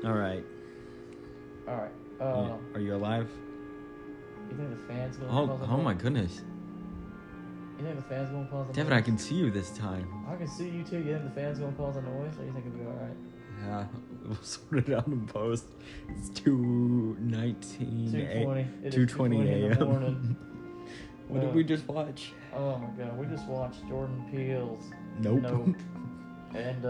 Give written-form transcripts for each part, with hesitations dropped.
All right. Alright. Are you alive? You think the fans gonna Oh, cause a oh my noise? goodness. You think the fans gonna cause a Devin, noise? I can see you this time. I can see you too. You think the fans gonna cause a noise, or you think it'll be alright? Yeah, we'll sort it out in post. It's 2:19. 2:20. It is 2:20 2:20 in the morning. What did we just watch? Oh my god, we just watched Jordan Peele's Nope. And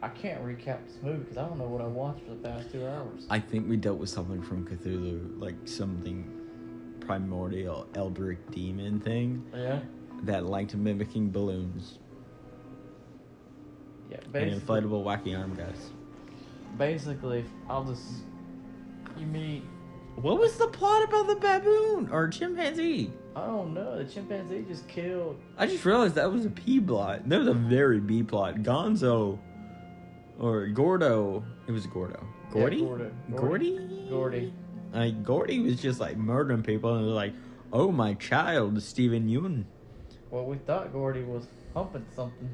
I can't recap this movie because I don't know what I watched for the past 2 hours. I think we dealt with something from Cthulhu, like something primordial, eldritch demon thing. Yeah? That liked mimicking balloons. Yeah, And basically. inflatable wacky arm guys. Basically, you meet. What was the plot about the baboon or chimpanzee? I don't know. The chimpanzee just killed. I just realized that was a P plot. That was a very B plot. Gonzo or Gordo. It was Gordo. Gordy? Yeah, Gordy? Gordy. Gordy was just like murdering people and was like, oh, my child, Stephen Yeun. Well, we thought Gordy was humping something.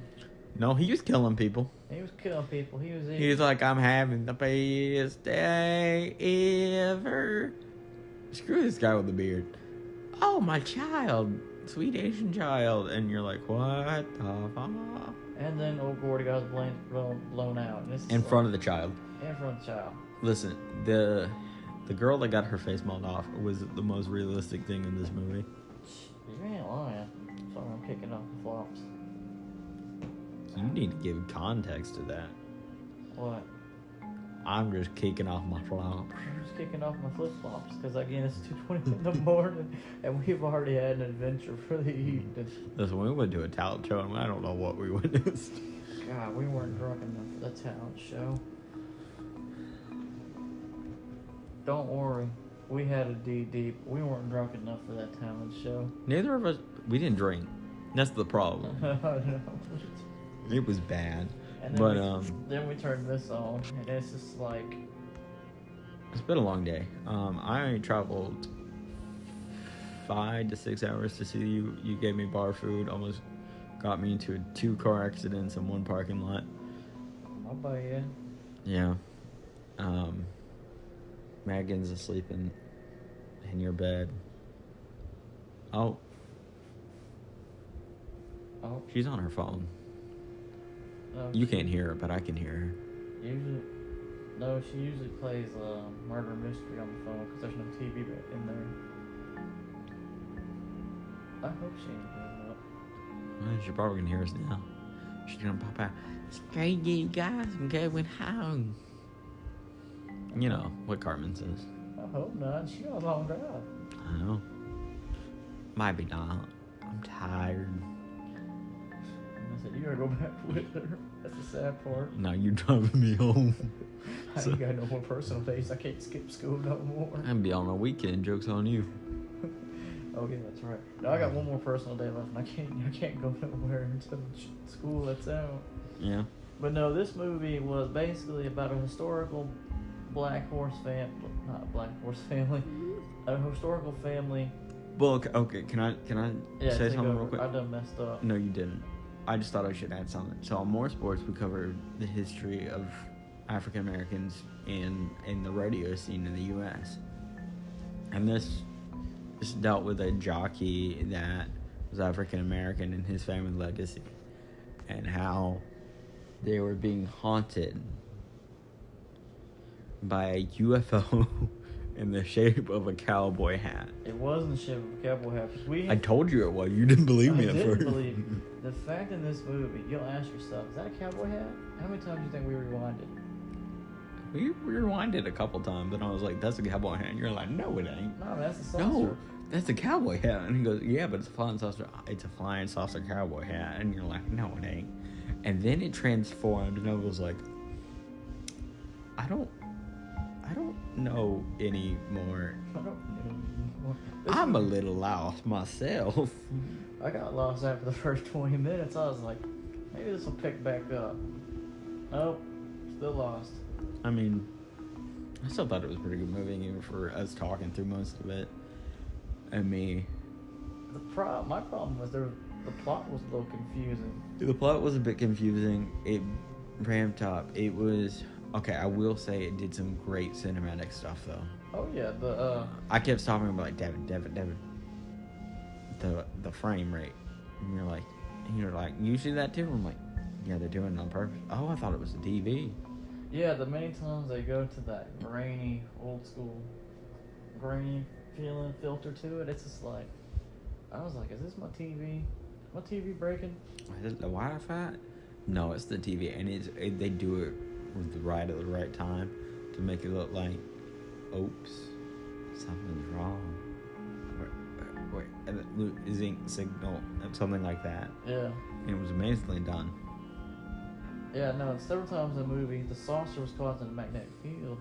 No, he was killing people. He was killing people. He was eating. He was like, I'm having the best day ever. Screw this guy with the beard. Oh, my child. Sweet Asian child. And you're like, what the fuck? And then old Gordy got his blown out. And In front of the child. In front of the child. Listen, the girl that got her face mauled off was the most realistic thing in this movie. You ain't lying. Sorry, I'm kicking off the flops. You need to give context to that. What? I'm just kicking off my flops. I'm just kicking off my flip flops because again it's 2:20 in the morning and we've already had an adventure for the evening. Listen, we went to a talent show and I don't know what we witnessed. God, we weren't drunk enough for the talent show. Don't worry, we had a D deep. We weren't drunk enough for that talent show. Neither of us, we didn't drink. That's the problem. I know. It was bad. And then we turned this on, and it's just like... It's been a long day. I traveled 5 to 6 hours to see you. You gave me bar food, almost got me into 2 car accidents in 1 parking lot. I'll buy you. Yeah. Megan's asleep in your bed. Oh. Oh. She's on her phone. No, You can't hear her, but I can hear her. She usually plays murder mystery on the phone because there's no TV in there. I hope she ain't hearing up. Well, she's probably gonna hear us now. She's gonna pop out. Straight you guys, I'm going home. You know what Cartman says. I hope not. She got a long drive. I know. Might be not. I'm tired. I said, you gotta go back with her. That's the sad part. Now you're driving me home. I ain't got no more personal days. I can't skip school no more. I'm be on a weekend. Joke's on you. Oh yeah, that's right. No, I got one more personal day left, and I can't go nowhere until school lets out. Yeah. But no, this movie was basically about a historical black horse family, not a black horse family, a historical family. Well, okay. Can I Yeah, say take something over. real quick? I done messed up. No, you didn't. I just thought I should add something. So on More Sports, we covered the history of African Americans in the rodeo scene in the U.S. And this dealt with a jockey that was African American and his family legacy, and how they were being haunted by a UFO in the shape of a cowboy hat. It was in the shape of a cowboy hat. I told you it was. You didn't believe me at didn't first. believe you. The fact in this movie, you'll ask yourself, is that a cowboy hat? How many times do you think we rewinded? We rewinded a couple times, and I was like, "That's a cowboy hat." And you're like, "No, it ain't." No, that's a saucer. No, that's a cowboy hat. And he goes, "Yeah, but it's a flying saucer. It's a flying saucer cowboy hat." And you're like, "No, it ain't." And then it transformed, and I was like, "I don't know anymore. I don't know. I'm a little lost myself." I got lost after the first 20 minutes. I was like, maybe this will pick back up. Nope, still lost. I mean, I still thought it was a pretty good movie, even for us talking through most of it. And me. My problem was the plot was a little confusing. The plot was a bit confusing. It ramped up. It was Okay, I will say it did some great cinematic stuff though. Oh yeah, I kept stopping and be like, Devin. The frame rate. And you're like, you see that too? I'm like, yeah, they're doing it on purpose. Oh, I thought it was the TV. yeah, the many times they go to that grainy, old school, grainy feeling filter to it, it's just like, I was like, is this my TV? My TV breaking? Is it the Wi-Fi? No, it's the TV, and they do it with the right time to make it look like, oops, something's wrong. Wait, losing signal, something like that. Yeah. It was amazingly done. Yeah, no, several times in the movie, the saucer was causing a magnetic field,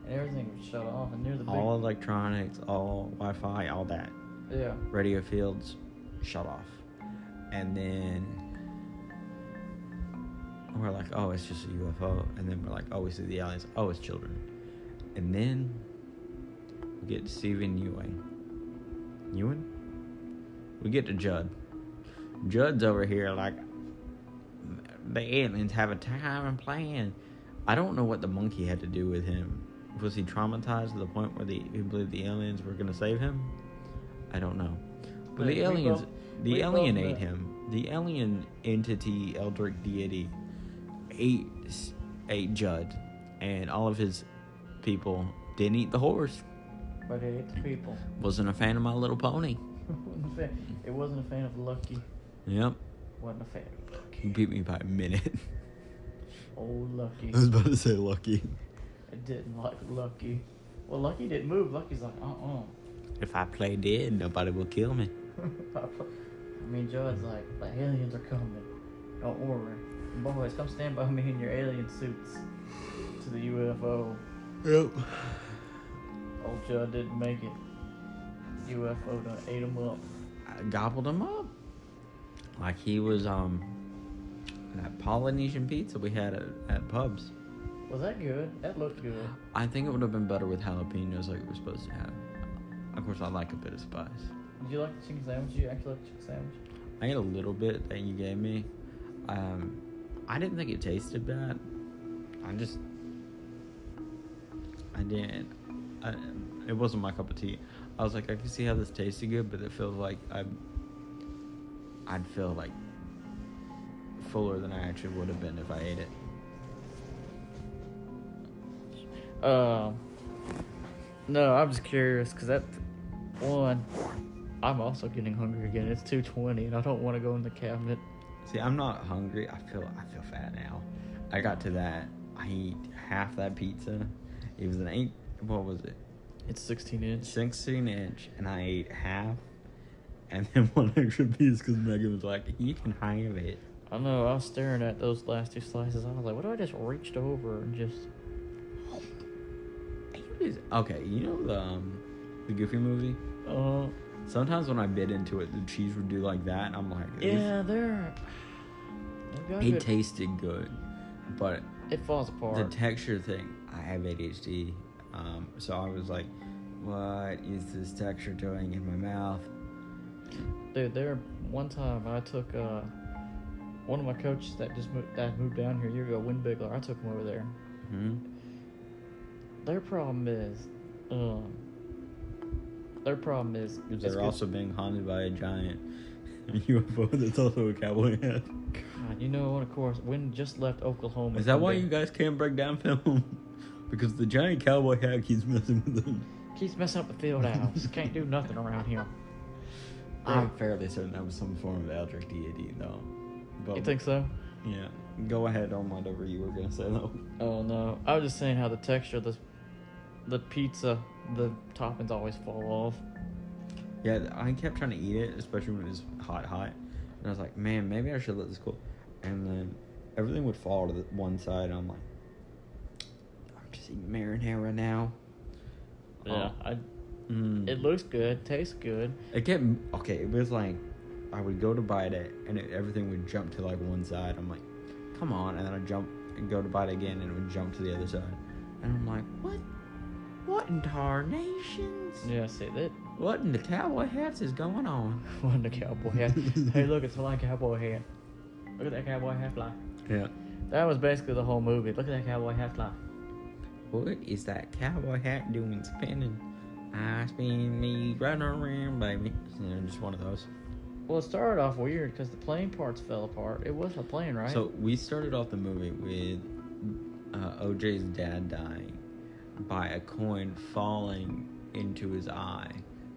and everything was shut off, and near the big... All electronics, all Wi-Fi, all that. Yeah. Radio fields shut off. And then we're like, oh, it's just a UFO. And then we're like, oh, we see the aliens. Oh, it's children. And then we get Stephen Ewing. We get to Judd. Judd's over here like, the aliens have a time and plan. I don't know what the monkey had to do with him. Was he traumatized to the point where he believed the aliens were going to save him? I don't know. But the alien ate him. The alien entity, Eldritch deity, ate Judd, and all of his people didn't eat the horse. But he ate the people. Wasn't a fan of My Little Pony. It wasn't a fan of Lucky. Yep. Wasn't a fan of Lucky. He beat me by a minute. Oh, Lucky. I was about to say Lucky. I didn't like Lucky. Well, Lucky didn't move. Lucky's like, If I play dead, nobody will kill me. I mean, Judd's like, the aliens are coming. Don't worry. Boys, come stand by me in your alien suits to the UFO. Yep. Old Judd didn't make it. UFO done ate him up. I gobbled him up. Like he was, that Polynesian pizza we had at Pubs. Was that good? That looked good. I think it would have been better with jalapenos like it was supposed to have. Of course, I like a bit of spice. Did you like the chicken sandwich? You actually like the chicken sandwich? I ate a little bit that you gave me. I didn't think it tasted bad. I didn't. It wasn't my cup of tea. I was like, I can see how this tasted good, but it feels like I'd feel like fuller than I actually would have been if I ate it. No, I'm just curious because that one, I'm also getting hungry again. It's 2:20 and I don't want to go in the cabinet. See, I'm not hungry. I feel fat now. I got to that. I ate half that pizza. It was what was it? It's 16-inch. 16-inch, and I ate half, and then one extra piece because Megan was like, "You can have it." I know. I was staring at those last two slices. I was like, "What if I just reached over and just?" Okay, you know the Goofy movie? Sometimes when I bit into it, the cheese would do like that, and I'm like, yeah, it tasted good, but it falls apart. The texture thing, I have ADHD, so I was like, what is this texture doing in my mouth? Dude, one time I took one of my coaches that moved down here a year ago, Win Bigler. I took him over there. Mm-hmm. Their problem is they're also being haunted by a giant UFO that's also a cowboy hat. God, you know what? Of course, Win just left Oklahoma. Is that why you guys can't break down film? Because the giant cowboy hat keeps messing with them. Keeps messing up the field house. Can't do nothing around here. I'm fairly certain that was some form of Eldritch deity, though. But, you think so? Yeah. Go ahead on whatever you were gonna say, though. Oh no, I was just saying how the texture of the pizza, the toppings always fall off. Yeah, I kept trying to eat it, especially when it was hot. And I was like, man, maybe I should let this cool. And then everything would fall to the one side, and I'm like, I'm just eating marinara now. Yeah, it looks good, tastes good. It was like, I would go to bite it, and everything would jump to like one side. I'm like, come on. And then I'd jump and go to bite it again, and it would jump to the other side. And I'm like, what in tarnations? Yeah, see that. What in the cowboy hats is going on? What in the cowboy hat? Hey, look, it's flying cowboy hat. Look at that cowboy hat fly. Yeah. That was basically the whole movie. Look at that cowboy hat fly. what is that cowboy hat doing spinning? I spin me right around, baby. Just one of those. Well, it started off weird because the plane parts fell apart. It wasn't a plane, right? So we started off the movie with OJ's dad dying by a coin falling into his eye.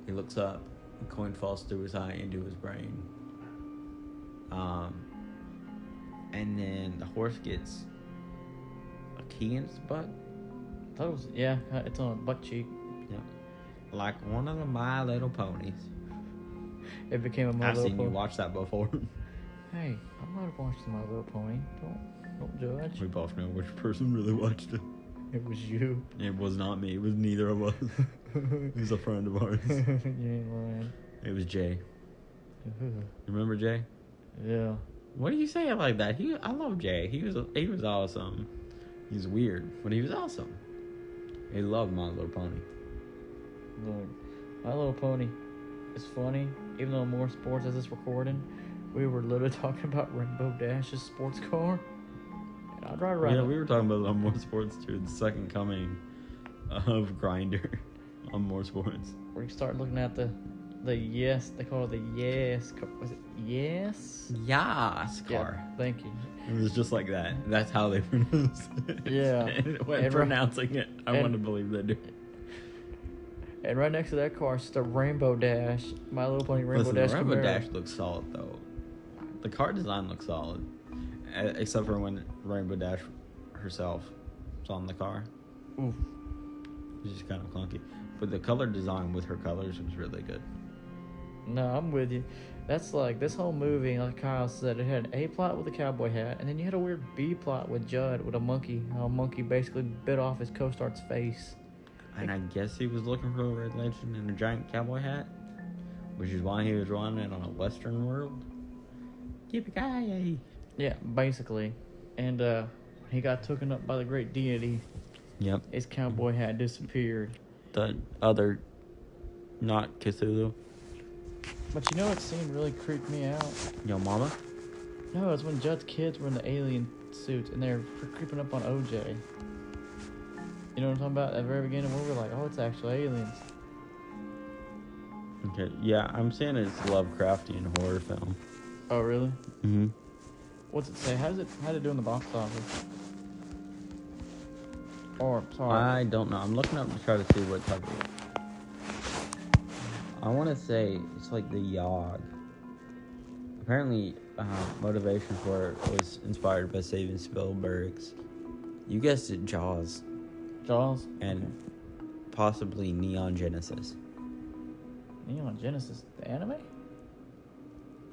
He looks up, the coin falls through his eye into his brain. And then the horse gets a key in its butt. I thought it was, yeah, it's on a butt cheek. Yeah. Like one of the My Little Ponies. It became a My I've Little seen Pony. you watch that before. Hey, I might have watched My Little Pony. Don't judge. We both know which person really watched it. It was you. It was not me. It was neither of us. It was a friend of ours. You ain't lying. It was Jay. Remember Jay? Yeah. What do you say it like that? I love Jay. He was awesome. He's weird, but he was awesome. He loved My Little Pony. Look, My Little Pony is funny. Even though more sports as this recording, we were literally talking about Rainbow Dash's sports car. And I'd ride around. Yeah, we were talking about it on More Sports too. The second coming of Grinder on More Sports. We start looking at the yes. They call it the yes. Was it yes? Yas car. Yeah, thank you. It was just like that. That's how they pronounce it. Yeah. When pronouncing it, I want to believe they do. And right next to that car is just a Rainbow Dash. My Little Pony Rainbow Dash. The Rainbow Camaro. Dash looks solid though. The car design looks solid, except for when Rainbow Dash herself is on the car. Oof. It's just kind of clunky. But the color design with her colors was really good. No, I'm with you. That's like this whole movie, like Kyle said, it had an A plot with a cowboy hat, and then you had a weird B plot with Judd with a monkey. How a monkey basically bit off his co-star's face. And I guess he was looking for a red legend in a giant cowboy hat, which is why he was running on a Western world. Yippee-ki-yay. Yeah, basically. And he got taken up by the great deity. Yep. His cowboy hat disappeared. The other, not Cthulhu. But you know what scene really creeped me out? Yo mama? No, it's when Judd's kids were in the alien suits and they're creeping up on OJ. You know what I'm talking about? At the very beginning, we were like, oh, it's actually aliens. Okay, yeah, I'm saying it's Lovecraftian horror film. Oh, really? Mm-hmm. What's it say? How's it do in the box office? Or, sorry. I don't know. I'm looking up to try to see what type of... I want to say it's like the Yog. Apparently, motivation for it was inspired by Steven Spielberg's, you guessed it, Jaws. Jaws? And possibly Neon Genesis. Neon Genesis, the anime?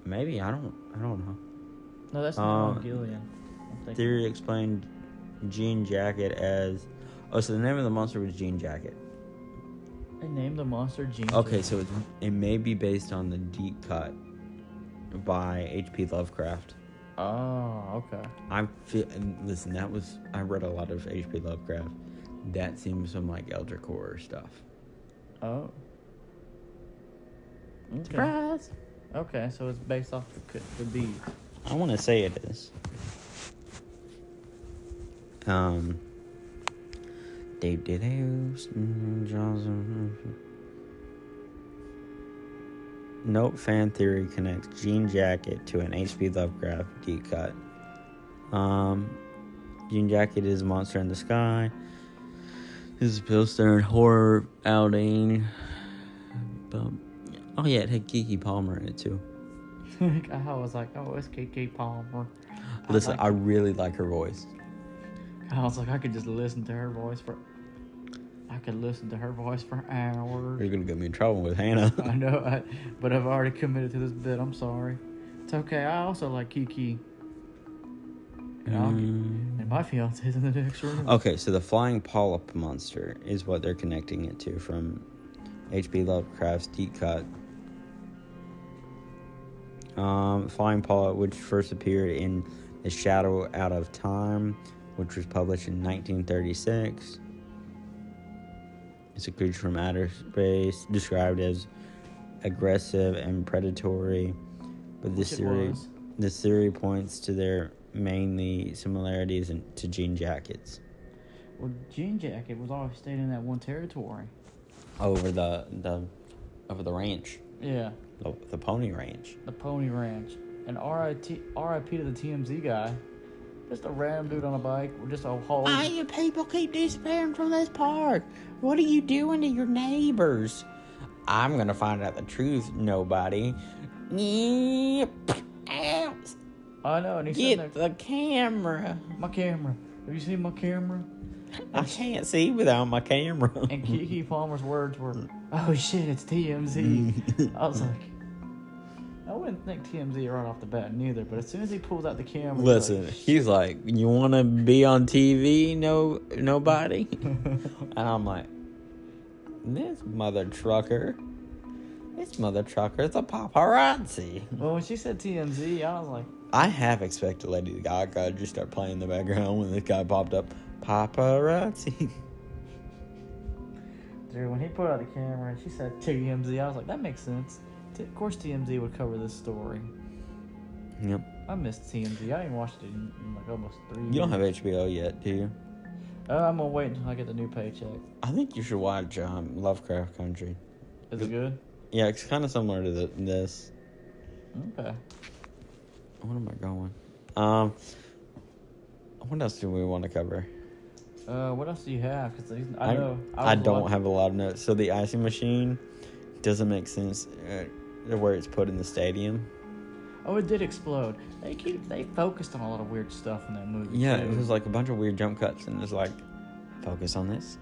Maybe, I don't know. No, that's Neon Gillian. Theory explained Jean Jacket as... Oh, so the name of the monster was Jean Jacket. They named the monster Jean Okay, Jacket. so it may be based on the Deep Cut by H.P. Lovecraft. Oh, okay. Listen, I read a lot of H.P. Lovecraft. That seems some like Eldritch horror stuff. Oh. Okay. Surprise! Okay, so it's based off the beat. I want to say it is. Note fan theory connects Jean Jacket to an H.P. Lovecraft deep cut. Jean Jacket is a monster in the sky. This is Bill Stern horror outing. Oh yeah, it had Keke Palmer in it too. I was like, oh, it's Keke Palmer. Listen, I really like her voice. I was like, I could just listen to her voice for hours. You're gonna get me in trouble with Hannah. I know, but I've already committed to this bit. I'm sorry. It's okay. I also like Kiki. And my fiance's in the next room. Okay, so the flying polyp monster is what they're connecting it to from H.P. Lovecraft's deep cut. Flying polyp, which first appeared in The Shadow Out of Time, which was published in 1936. It's a creature from outer space, described as aggressive and predatory. But this theory points to their mainly similarities to jean jackets. Well, Jean Jacket was always staying in that one territory. Over the ranch, Yeah, the Pony Ranch. the Pony Ranch. And R.I.P. to the TMZ guy. Just a random dude on a bike with just a whole. Why you people keep disappearing from this park? What are you doing to your neighbors? I'm gonna find out the truth, nobody. Yep. Ow. I know, and he's sitting Get there. the camera. My camera. Have you seen my camera? I can't see without my camera. And Keke Palmer's words were, "Oh shit, it's TMZ." I was like, I wouldn't think TMZ right off the bat neither, but as soon as he pulls out the camera, Listen, he's like, you want to be on TV? No, nobody. And I'm like, this mother trucker is a paparazzi. well, when she said TMZ, I was like, I have expected Lady Gaga to just start playing in the background when this guy popped up. Paparazzi. dude, when he put out the camera and she said TMZ, I was like, that makes sense. Of course, TMZ would cover this story. Yep. I missed TMZ. I ain't watched it in like almost 3 years. You don't have HBO yet, do you? I'm gonna wait until I get the new paycheck. I think you should watch Lovecraft Country. Is it good? Yeah, it's kind of similar to this. Okay. What am I going? What else do we want to cover? What else do you have? Because I don't have a lot of notes. So the icing machine doesn't make sense where it's put in the stadium. Oh, it did explode. They focused on a lot of weird stuff in that movie. Yeah, too. it was like a bunch of weird jump cuts, and it's like, focus on this.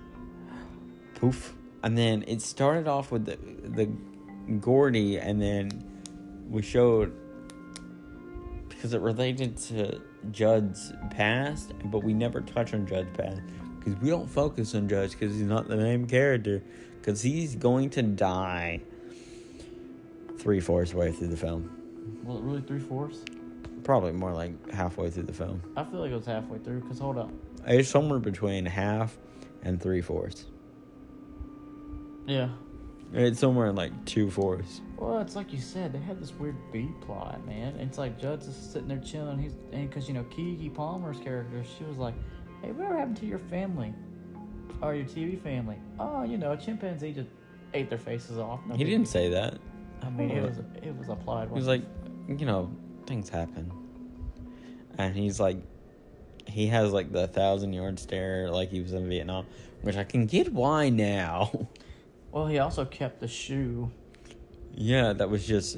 Poof. And then it started off with the Gordy, and then we showed, because it related to Judd's past, but we never touch on Judd's past, because we don't focus on Judd, because he's not the main character, because he's going to die 3/4 way through the film. Was it really 3/4? Probably more like halfway through the film. I feel like it was halfway through. Cause hold up. It's somewhere between half and 3/4. Yeah. It's somewhere in like 2/4. Well, it's like you said, they had this weird B plot, man. It's like Judd's just sitting there chilling. Because Keke Palmer's character, she was like, "Hey, whatever happened to your family, or your TV family? Oh, a chimpanzee just ate their faces off." No He big didn't deal." say that. I mean, it was applied. He was like, things happen. And he's like, he has like the 1,000-yard stare like he was in Vietnam, which I can get why now. Well, he also kept the shoe. Yeah, that was just...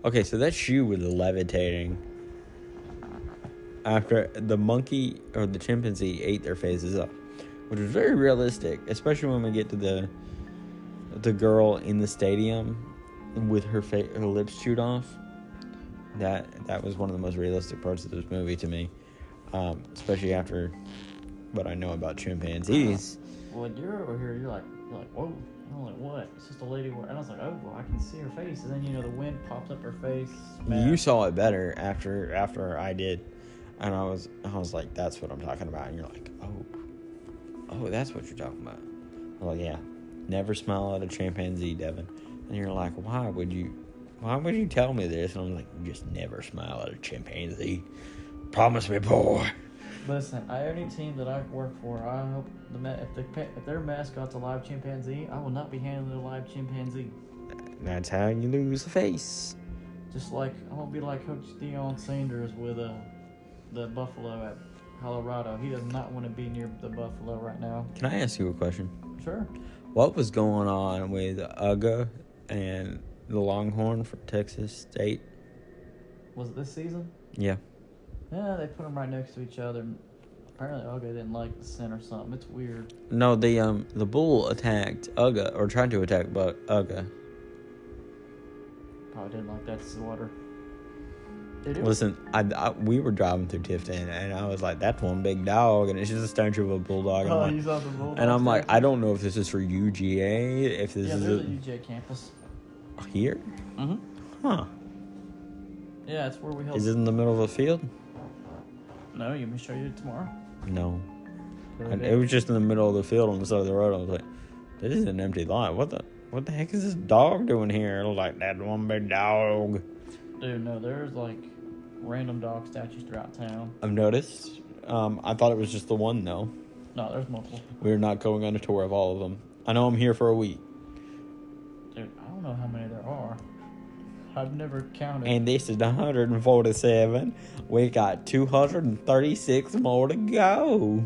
Okay, so that shoe was levitating after the monkey or the chimpanzee ate their faces up, which was very realistic, especially when we get to the girl in the stadium with her lips chewed off. That was one of the most realistic parts of this movie to me, especially after what I know about chimpanzees. Well, you're over here, you're like, whoa. I'm like, what? It's just a lady. And I was like, oh, well, I can see her face. And then, the wind pops up her face. You saw it better after I did. And I was like, that's what I'm talking about. And you're like, oh, that's what you're talking about. I'm like, yeah, never smile at a chimpanzee, Devin. And you're like, why would you tell me this? And I'm like, you just never smile at a chimpanzee. Promise me, boy. Listen, any team that I work for, I hope if their mascot's a live chimpanzee, I will not be handling a live chimpanzee. That's how you lose the face. Just like I won't be like Coach Deion Sanders with the Buffalo at Colorado. He does not want to be near the Buffalo right now. Can I ask you a question? Sure. What was going on with Uga and the Longhorn from Texas State? Was it this season? Yeah. Yeah, they put them right next to each other. Apparently, Uga didn't like the scent or something. It's weird. No, the bull attacked Uga, or tried to attack Uga. Probably didn't like that sweater. Listen, we were driving through Tifton, and I was like, that's one big dog, and it's just a statue of a bulldog. Oh, you saw the bulldog. And I'm like, I don't know if this is for UGA, if this is there's a UGA campus. Here? Mm-hmm. Huh. Yeah, that's where we held. Is it in the middle of a field? No, you want me to show you tomorrow? No. And it was just in the middle of the field on the side of the road. I was like, this is an empty lot. What the heck is this dog doing here? Like, that one big dog. Dude, no, there's like random dog statues throughout town. I've noticed. I thought it was just the one, though. No, there's multiple. We're not going on a tour of all of them. I know I'm here for a week. Dude, I don't know how many there are. I've never counted. And this is 147. We got 236 more to go.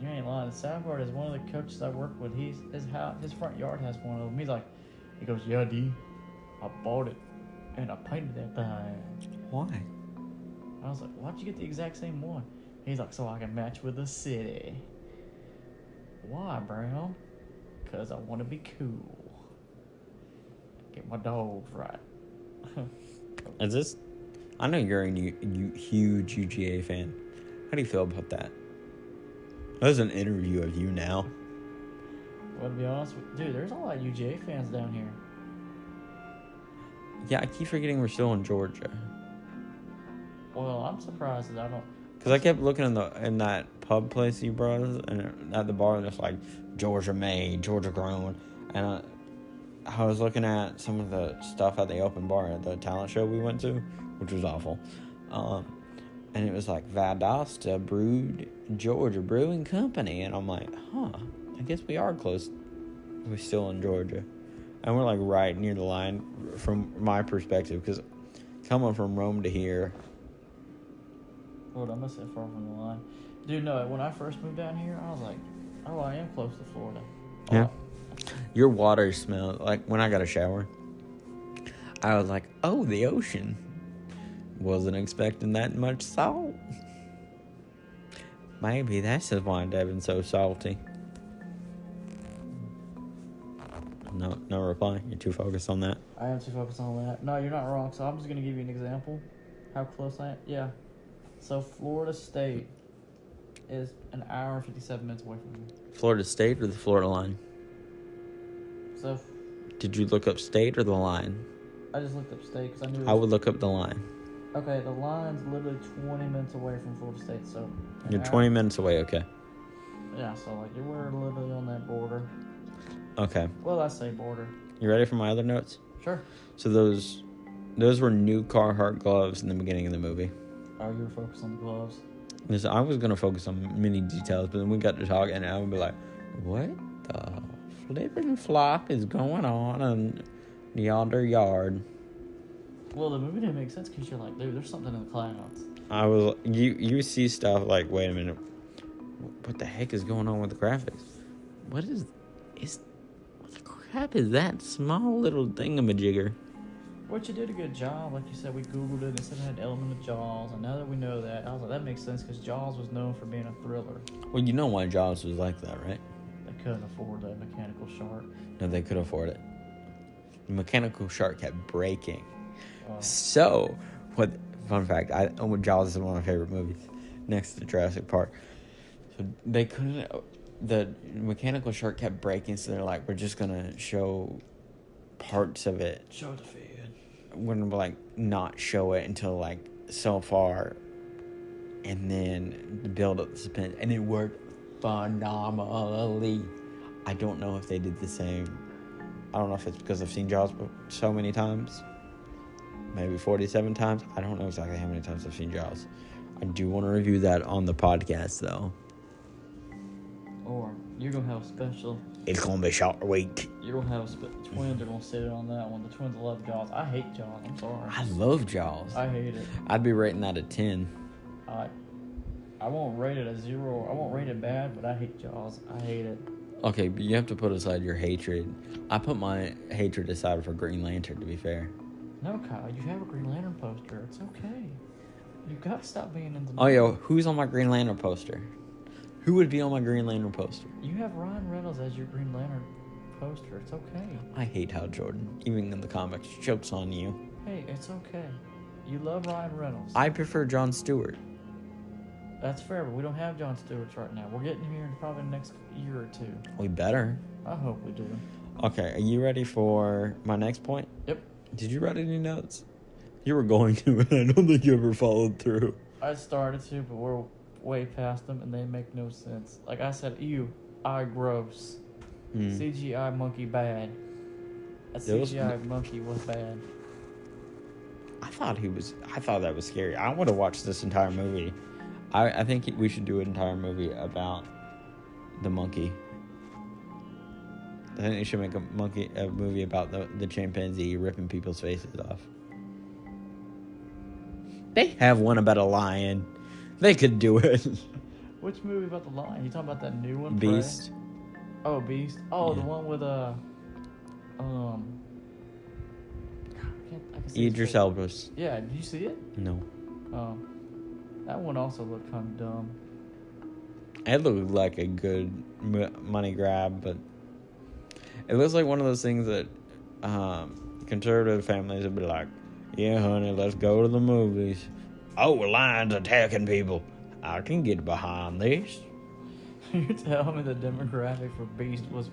You ain't lying. The sad part is one of the coaches I work with, his front yard has one of them. He goes, yeah, D, I bought it and I painted that thing. Why? I was like, why'd you get the exact same one? He's like, so I can match with the city. Why, Brown? Because I want to be cool. Get my dogs right. Is this? I know you're a huge UGA fan. How do you feel about that? There's an interview of you now. Well, to be honest with you, dude, there's a lot of UGA fans down here. Yeah, I keep forgetting we're still in Georgia. Well, I'm surprised that I don't. Because I kept looking in that pub place you brought us, and at the bar, and it's like Georgia made, Georgia grown, and I was looking at some of the stuff at the open bar at the talent show we went to, which was awful. And it was like Valdosta Brewed Georgia Brewing Company. And I'm like, I guess we are close. We're still in Georgia. And we're like right near the line from my perspective. Because coming from Rome to here. Lord, I'm not that far from the line. Dude, no, when I first moved down here, I was like, oh, I am close to Florida. Oh, Yeah. Your water smelled like when I got a shower. I was like, oh, the ocean. Wasn't expecting that much salt. Maybe that's why Devon's so salty. No reply. You're too focused on that. I am too focused on that. No, you're not wrong. So I'm just going to give you an example. How close I am. Yeah. So Florida State is an hour and 57 minutes away from me. Florida State or the Florida line? So Did you look up state or the line? I just looked up state because I knew. I would look up the line. Okay, the line's literally 20 minutes away from Florida State, so. You're 20 minutes away, okay. Yeah, so like we're literally on that border. Okay. Well, I say border. You ready for my other notes? Sure. So those were new Carhartt gloves in the beginning of the movie. Oh, you were focused on the gloves. Because I was going to focus on many details, but then we got to talk, and I would be like, what the flippin' flop is going on in the other yard? Well, the movie didn't make sense because you're like, dude, there's something in the clouds. I was, you see stuff like, wait a minute, what the heck is going on with the graphics? What the crap is that small little thingamajigger? Which you did a good job. Like you said, we Googled it and said it had an element of Jaws. And now that we know that, I was like, that makes sense because Jaws was known for being a thriller. Well, you know why Jaws was like that, right? They couldn't afford that mechanical shark. No, they could afford it. The mechanical shark kept breaking. Wow. So, fun fact, Jaws is one of my favorite movies, next to Jurassic Park. So they couldn't, the mechanical shark kept breaking, so they're like, we're just gonna show parts of it. Show the feed. We're gonna like not show it until like so far, and then build up the suspense, and it worked phenomenally. I don't know if they did the same. I don't know if it's because I've seen Jaws so many times. Maybe 47 times. I don't know exactly how many times I've seen Jaws. I do want to review that on the podcast, though. Or you're going to have a special. It's going to be Shark Week. You're going to have twins are going to sit in on that one. The twins love Jaws. I hate Jaws. I'm sorry. I love Jaws. I hate it. I'd be rating that a 10. I won't rate it a 0. I won't rate it bad, but I hate Jaws. I hate it. Okay, but you have to put aside your hatred. I put my hatred aside for Green Lantern, to be fair. No, Kyle, you have a Green Lantern poster. It's okay. You got to stop being into. Oh, yo, who's on my Green Lantern poster? Who would be on my Green Lantern poster? You have Ryan Reynolds as your Green Lantern poster. It's okay. I hate Hal Jordan, even in the comics. Jokes on you. Hey, it's okay. You love Ryan Reynolds. I prefer Jon Stewart. That's fair, but we don't have Jon Stewart's right now. We're getting here in probably the next year or two. We better. I hope we do. Okay, are you ready for my next point? Yep. Did you write any notes? You were going to, and I don't think you ever followed through. I started to, but we're way past them, and they make no sense. Like I said, ew, eye gross. CGI monkey bad. A CGI monkey was bad. I thought that was scary. I want to watch this entire movie. I think we should do an entire movie about the monkey. I think they should make a movie about the chimpanzee ripping people's faces off. They have one about a lion. They could do it. Which movie about the lion? You talking about that new one? Beast. Prey? Oh, Beast. Oh, Yeah. the one with I can see his Idris face. Elba. Yeah, did you see it? No. Oh, that one also looked kind of dumb. It looked like a good money grab, but it looks like one of those things that conservative families would be like, yeah, honey, let's go to the movies. Oh, a lion's attacking people. I can get behind this. You're telling me the demographic for Beast was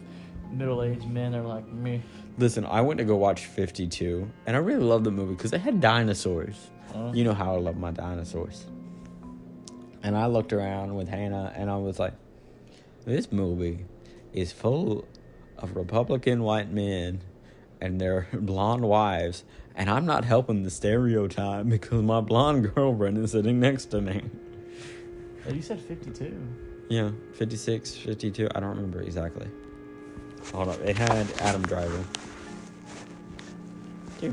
middle-aged men that are like me. Listen, I went to go watch 52, and I really loved the movie because it had dinosaurs. You know how I love my dinosaurs. And I looked around with Hannah, and I was like, this movie is full of Republican white men and their blonde wives, and I'm not helping the stereotype because my blonde girlfriend is sitting next to me. Oh, you said 52. Yeah, 56, 52, I don't remember exactly. Hold up, it had Adam Driver. You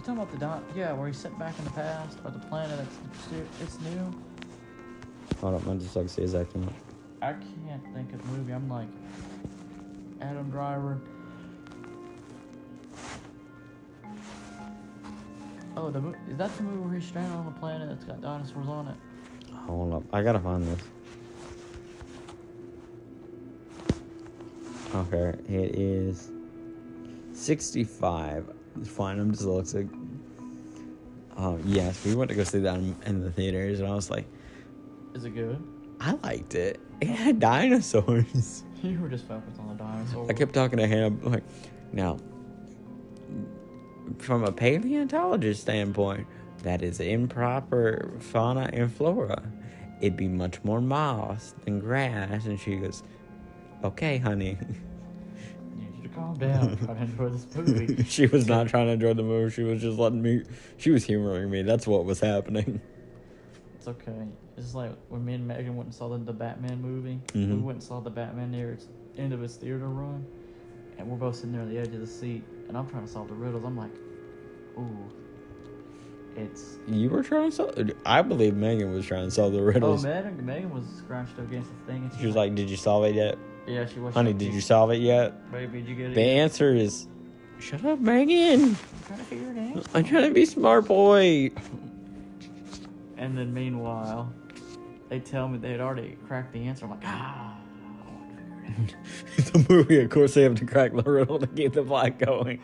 talking about where he's set back in the past, or the planet it's new? Hold up, my dyslexia is acting up. I can't think of the movie. I'm like Adam Driver. Oh, is that the movie where he's stranded on a planet that's got dinosaurs on it? Hold up, I gotta find this. Okay, it is 65. Fine, I'm dyslexic. Yes, we went to go see that in the theaters, and I was like, is it good? I liked it. It had dinosaurs. You were just focused on the dinosaurs. I kept talking to him, like, now, from a paleontologist standpoint, that is improper fauna and flora. It'd be much more moss than grass. And she goes, okay, honey. I need you to calm down. I'm trying to enjoy this movie. She was not trying to enjoy the movie. She was just she was humoring me. That's what was happening. It's okay. It's like when me and Megan went and saw the Batman movie. Mm-hmm. We went and saw the Batman near its end of its theater run. And we're both sitting there on the edge of the seat. And I'm trying to solve the riddles. I'm like, ooh. You were trying to solve... I believe Megan was trying to solve the riddles. Oh, Megan was scratched up against the thing. And She was like, did you solve it yet? Yeah, she was. Honey, did you solve it yet? Baby, did you get it? The answer is... Shut up, Megan. I'm trying to figure it out. I'm trying to be smart boy. And then meanwhile, they tell me they had already cracked the answer. I'm like, It's a movie, of course they have to crack the riddle to keep the plot going.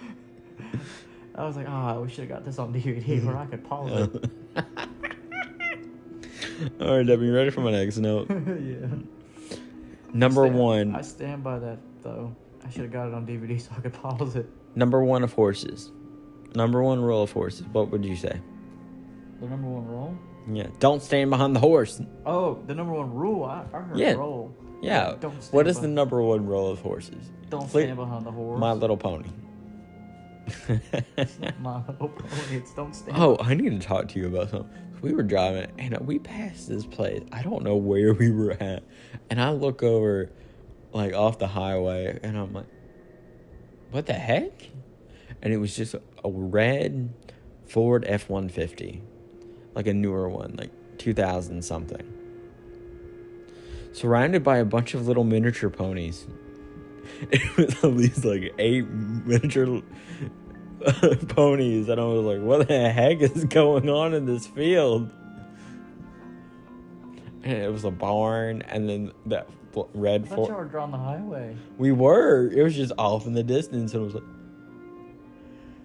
I was like, we should have got this on DVD where I could pause it. All right, Debbie, you ready for my next note? Yeah. Number one. I stand by that, though. I should have got it on DVD so I could pause it. Number one of horses. Number one rule of horses. What would you say? The number one rule? Yeah. Don't stand behind the horse. Oh, the number one rule? I heard rule. Yeah. Don't stand What is the number one rule of horses? Don't stand behind the horse. My Little Pony. It's not My Little Pony. It's don't stand. Oh, I need to talk to you about something. We were driving, and we passed this place. I don't know where we were at. And I look over, like, off the highway, and I'm like, what the heck? And it was just a red Ford F-150. Like a newer one, like 2000 something. Surrounded by a bunch of little miniature ponies. It was at least like 8 miniature ponies, and I was like, what the heck is going on in this field? And it was a barn, and then that red I thought Ford. you were on the highway. We were. It was just off in the distance, and I was like,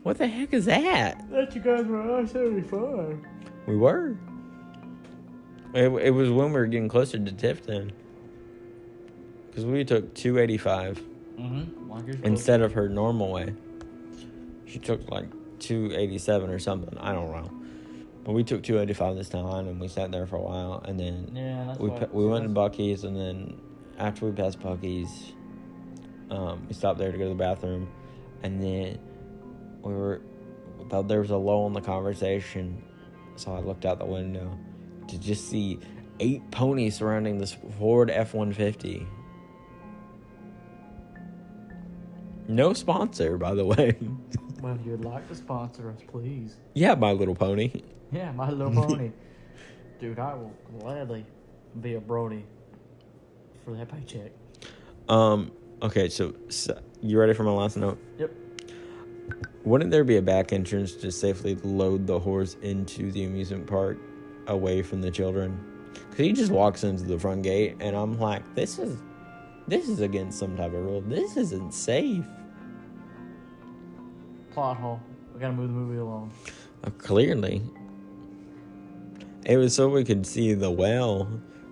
what the heck is that? I thought you guys were on I-75. We were. It was when we were getting closer to Tifton. Because we took 285 instead of her normal way. She took like 287 or something. I don't know. But we took 285 this time, and we sat there for a while. And then we went to Buc-ee's, and then after we passed Buc-ee's, we stopped there to go to the bathroom. And then there was a lull in the conversation. So I looked out the window to just see 8 ponies surrounding this Ford F-150. No sponsor, by the way. Well, if you'd like to sponsor us, please. Yeah, My Little Pony. Yeah, My Little Pony. Dude, I will gladly be a Brody for that paycheck. Okay, so you ready for my last note? Yep. Wouldn't there be a back entrance to safely load the horse into the amusement park away from the children? Because he just walks into the front gate, and I'm like, this is against some type of rule. This isn't safe. Plot hole. We gotta move the movie along. Clearly. It was so we could see the well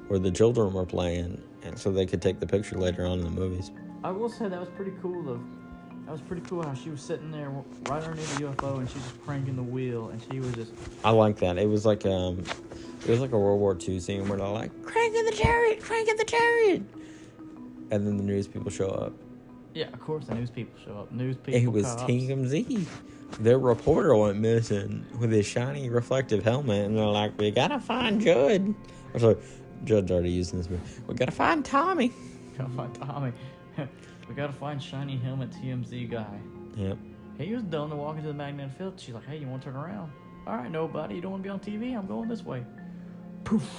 where the children were playing, and so they could take the picture later on in the movies. I will say that was pretty cool, though. That was pretty cool how she was sitting there right underneath the UFO, and she was just cranking the wheel, and she was just... I like that. It was like a World War II scene where they're like, cranking the chariot! And then the news people show up. Yeah, of course the news people show up. It was TMZ. Their reporter went missing with his shiny reflective helmet, and they're like, we gotta find Judd. Or sorry, Judd's already using this movie. We gotta find Tommy. We gotta find shiny helmet TMZ guy. Yep. He was done to walk into the magnetic field. She's like, hey, you want to turn around? All right, nobody. You don't want to be on TV? I'm going this way. Poof.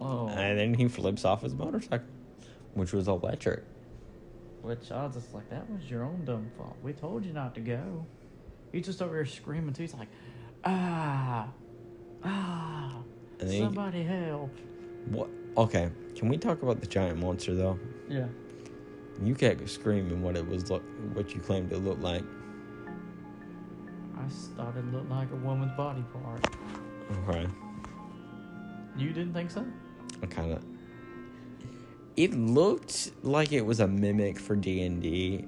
Oh. And then he flips off his motorcycle, which was electric. Which I was just like, that was your own dumb fault. We told you not to go. He's just over here screaming too. He's like, and somebody help. What? Okay, can we talk about the giant monster though? Yeah. You kept screaming what what you claimed it looked like. I thought it looked like a woman's body part. Okay. You didn't think so? I kind of. It looked like it was a mimic for D&D,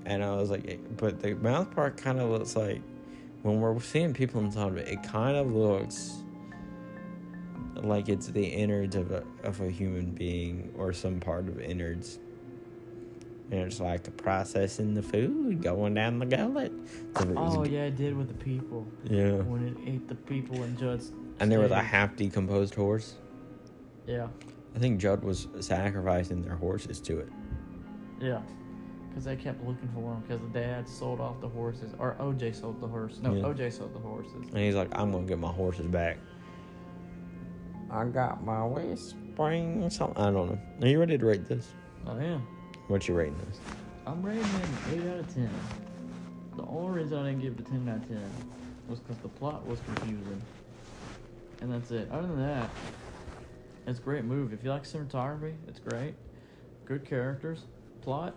and I was like, but the mouth part kind of looks like, when we're seeing people inside of it, it kind of looks like it's the innards of a human being, or some part of innards. And it's like processing the food, going down the gullet. Oh, yeah, it did with the people. Yeah. When it ate the people and Judd's... And there was a half-decomposed horse. Yeah. I think Judd was sacrificing their horses to it. Yeah. Because they kept looking for him, because the dad sold off the horses. Or OJ sold the horse. No, yeah. OJ sold the horses. And he's like, I'm going to get my horses back. I got my waist spring something. I don't know. Are you ready to rate this? I am. What you rating this? I'm rating it an 8 out of 10. The only reason I didn't give it a 10 out of 10 was because the plot was confusing. And that's it. Other than that, it's a great movie. If you like cinematography, it's great. Good characters. Plot,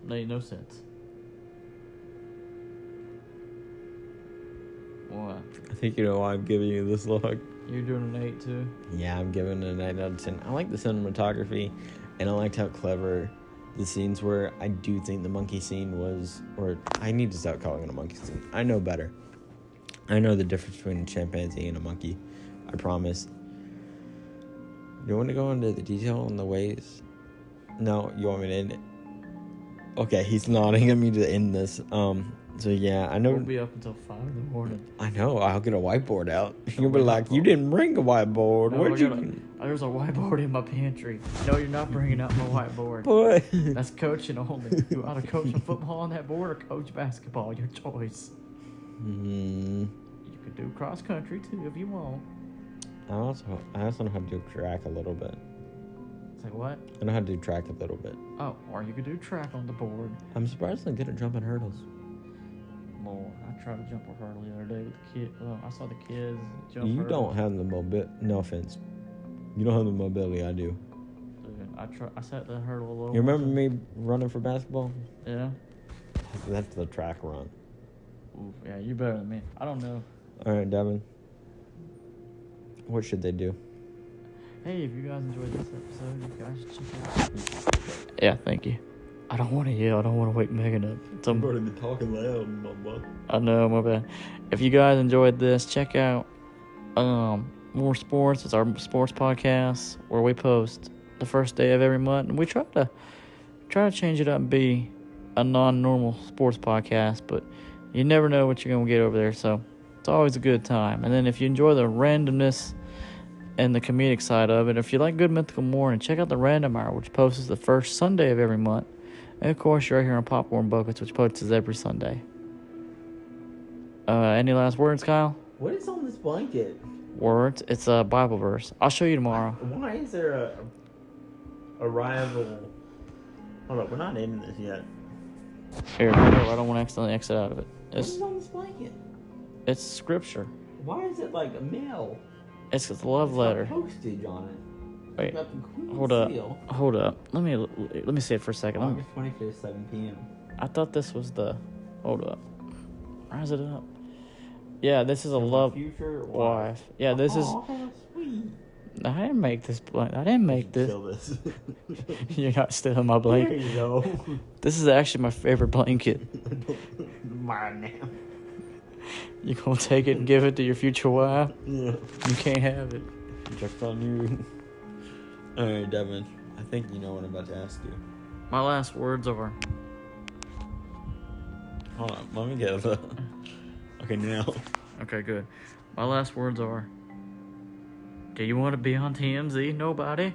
made no sense. What? I think you know why I'm giving you this look. You're doing an 8 too? Yeah, I'm giving it an 8 out of 10. I like the cinematography, and I liked how clever the scenes were. I do think the monkey scene was, or I need to stop calling it a monkey scene. I know better. I know the difference between a chimpanzee and a monkey. I promise. You want to go into the detail on the ways? No, you want me to end it? Okay, he's nodding at me to end this. So yeah, I know. We'll be up until 5 in the morning. I know. I'll get a whiteboard out. You'll be like, you didn't bring a whiteboard. No, Where'd you? There's a whiteboard in my pantry. No, you're not bringing out my whiteboard. Boy. That's coaching only. You ought to coach some football on that board or coach basketball. Your choice. You could do cross country too if you want. I also know how to do track a little bit. Say what? I know how to do track a little bit. Oh, or you could do track on the board. I'm surprisingly good at jumping hurdles. Lord, I tried to jump a hurdle the other day with the kid. Well, I saw the kids jump. You hurdles. don't have the mobility. No offense. You don't have the mobility I do. Dude, I set the hurdle a little. You remember me running for basketball? Yeah. That's the track run. Ooh, yeah, you better than me. I don't know. All right, Devin. What should they do? Hey, if you guys enjoyed this episode, you guys check it out. Yeah, thank you. I don't want to yell. I don't want to wake Megan up. I'm going to be talking loud, my boy. I know, my bad. If you guys enjoyed this, check out More Sports. It's our sports podcast where we post the first day of every month, and we try to change it up and be a non-normal sports podcast, but you never know what you're gonna get over there, so it's always a good time. And then if you enjoy the randomness and the comedic side of it. If you like Good Mythical Morning, check out the Random Hour, which posts the first Sunday of every month. And of course, you're right here on Popcorn Buckets, which posts every Sunday. Any last words, Kyle? What is on this blanket? Words? It's a Bible verse. I'll show you tomorrow. Why is there a rival? Hold up, we're not in this yet. Here, I don't want to accidentally exit out of it. What is on this blanket? It's scripture. Why is it like a mail? It's a love letter. Got postage on it. Wait, Got the Queen's hold up. seal. Hold up. Let me see it for a second. August 25th, 7 p.m. I thought this was the. Hold up. Rise it up. Yeah, this is a love future wife. Yeah, this is. Oh, how sweet. I didn't make this blanket. I didn't make this. Kill this. You're not stealing my There blanket. you go. This is actually my favorite blanket. Mine now. You gonna take it and give it to your future wife? Yeah. You can't have it. Joke's on you. Alright, Devin. I think you know what I'm about to ask you. My last words are. Hold on. Let me get the. Okay, now. Okay, good. My last words are. Do you want to be on TMZ? Nobody.